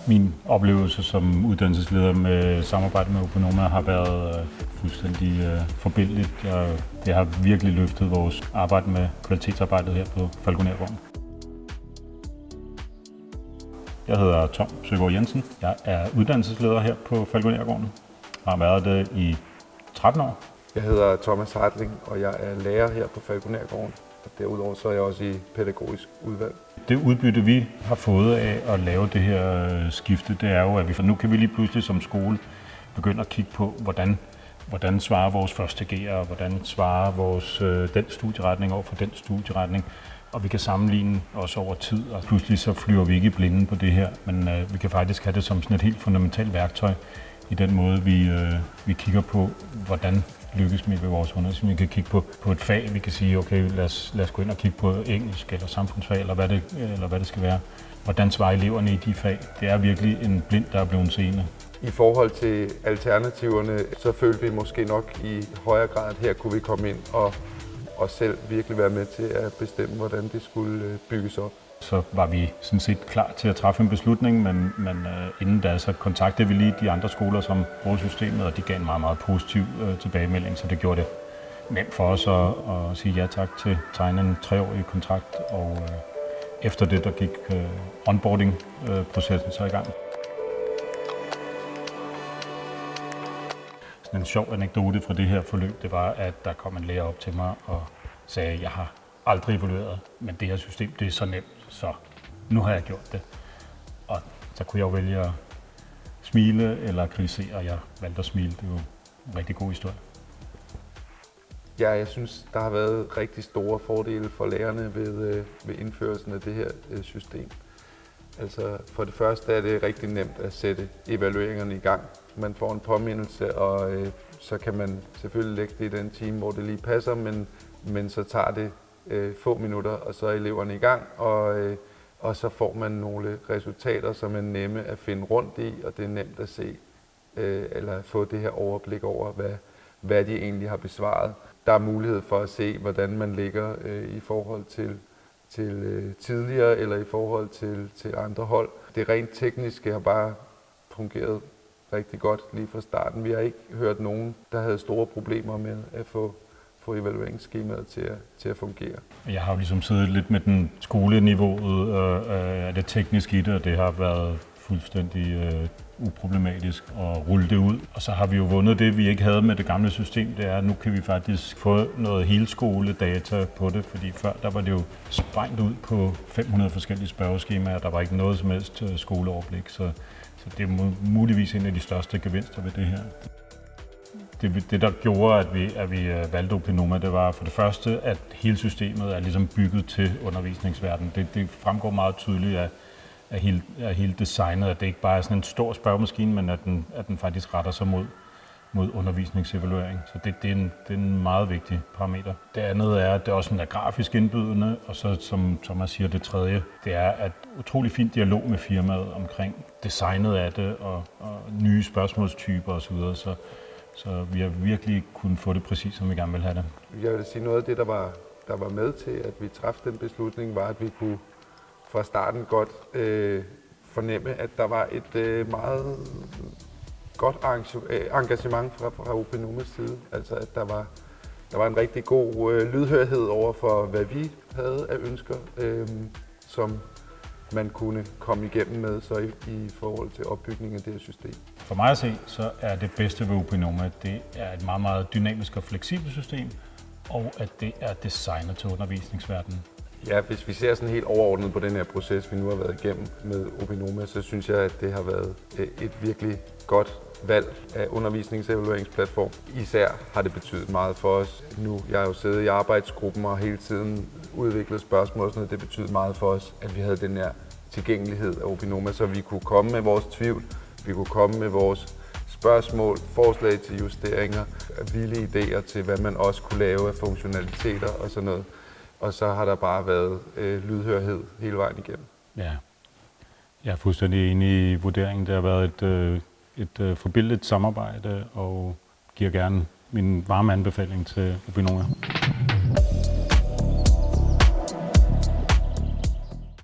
Min oplevelse som uddannelsesleder med samarbejde med Opinoma har været fuldstændig forbilledligt. Det har virkelig løftet vores arbejde med kvalitetsarbejdet her på Falkonergården. Jeg hedder Tom Søgaard Jensen. Jeg er uddannelsesleder her på Falkonergården. Jeg har været det i 13 år. Jeg hedder Thomas Hartling, og jeg er lærer her på Falkonergården. Og derudover så er jeg også i pædagogisk udvalg. Det udbytte, vi har fået af at lave det her skifte, det er jo, at nu kan vi lige pludselig som skole begynde at kigge på, hvordan svarer vores første G'ere, hvordan svarer vores den studieretning over for den studieretning. Og vi kan sammenligne også over tid, og pludselig så flyver vi ikke i blinde på det her, men vi kan faktisk have det som sådan et helt fundamentalt værktøj i den måde, vi kigger på, hvordan lykkes med vores undervisning. Vi kan kigge på et fag, vi kan sige, okay, lad os gå ind og kigge på engelsk eller samfundsfag, eller hvad det skal være. Hvordan svarer eleverne i de fag? Det er virkelig en blind, der er blevet seende. I forhold til alternativerne, så følte vi måske nok i højere grad, at her kunne vi komme ind og selv virkelig være med til at bestemme, hvordan det skulle bygges op. Så var vi sådan set klar til at træffe en beslutning, men inden da så kontaktede vi lige de andre skoler, som bruger systemet, og de gav en meget, meget positiv tilbagemelding, så det gjorde det nemt for os at sige ja tak til tegne en 3-årig kontrakt, og efter det der gik onboarding-processen så i gang. Sådan en sjov anekdote fra det her forløb, det var, at der kom en lærer op til mig og sagde, at jeg har aldrig evalueret, men det her system, det er så nemt, så nu har jeg gjort det. Og så kunne jeg jo vælge at smile eller kritisere, og jeg valgte at smile. Det er jo en rigtig god historie. Ja, jeg synes, der har været rigtig store fordele for lærerne ved indførelsen af det her system. Altså, for det første er det rigtig nemt at sætte evalueringerne i gang. Man får en påmindelse, og så kan man selvfølgelig lægge det i den time, hvor det lige passer, men så tager det få minutter, og så er eleverne i gang, og så får man nogle resultater, som er nemme at finde rundt i, og det er nemt at se, eller få det her overblik over, hvad de egentlig har besvaret. Der er mulighed for at se, hvordan man ligger i forhold til tidligere, eller i forhold til andre hold. Det rent tekniske har bare fungeret rigtig godt lige fra starten. Vi har ikke hørt nogen, der havde store problemer med at få evalueringsskemaet til at fungere. Jeg har jo ligesom siddet lidt med den skoleniveauet af det tekniske i det, og det har været fuldstændig uproblematisk at rulle det ud. Og så har vi jo vundet det, vi ikke havde med det gamle system, det er, at nu kan vi faktisk få noget helskoledata på det, fordi før der var det jo sprængt ud på 500 forskellige spørgeskemaer, der var ikke noget som helst skoleoverblik, så det er muligvis en af de største gevinster ved det her. Det der gjorde, at vi valgte Opinoma, det var for det første, at hele systemet er ligesom bygget til undervisningsverdenen. Det fremgår meget tydeligt af hele designet, at det ikke bare er sådan en stor spørgemaskine, men at den faktisk retter sig mod undervisningsevaluering. Så det er en meget vigtig parameter. Det andet er, at det også er grafisk indbydende, og så som Thomas siger, det tredje, det er at utrolig fin dialog med firmaet omkring designet af det og nye spørgsmålstyper osv. Så vi har virkelig kunnet få det præcis, som vi gerne vil have det. Jeg vil sige, noget af det, der var med til, at vi træffede den beslutning, var, at vi kunne fra starten godt fornemme, at der var et meget godt engagement fra Opinomas side. Altså, at der var en rigtig god lydhørhed over for, hvad vi havde af ønsker, som man kunne komme igennem med så i forhold til opbygningen af det her system. For mig at se, så er det bedste ved Opinoma, det er et meget, meget dynamisk og fleksibelt system, og at det er designet til undervisningsverdenen. Ja, hvis vi ser sådan helt overordnet på den her proces, vi nu har været igennem med Opinoma, så synes jeg, at det har været et virkelig godt valg af undervisningsevalueringsplatform. Især har det betydet meget for os. Jeg har jo siddet i arbejdsgruppen og hele tiden udviklet spørgsmål, og det betyder meget for os, at vi havde den her tilgængelighed af Opinoma, så vi kunne komme med vores tvivl, vi kunne komme med vores spørgsmål, forslag til justeringer, vilde idéer til, hvad man også kunne lave af funktionaliteter og sådan noget. Og så har der bare været lydhørhed hele vejen igennem. Ja, jeg er fuldstændig enig i vurderingen. Det har været et forbilledligt samarbejde, og giver gerne min varme anbefaling til Opinoma.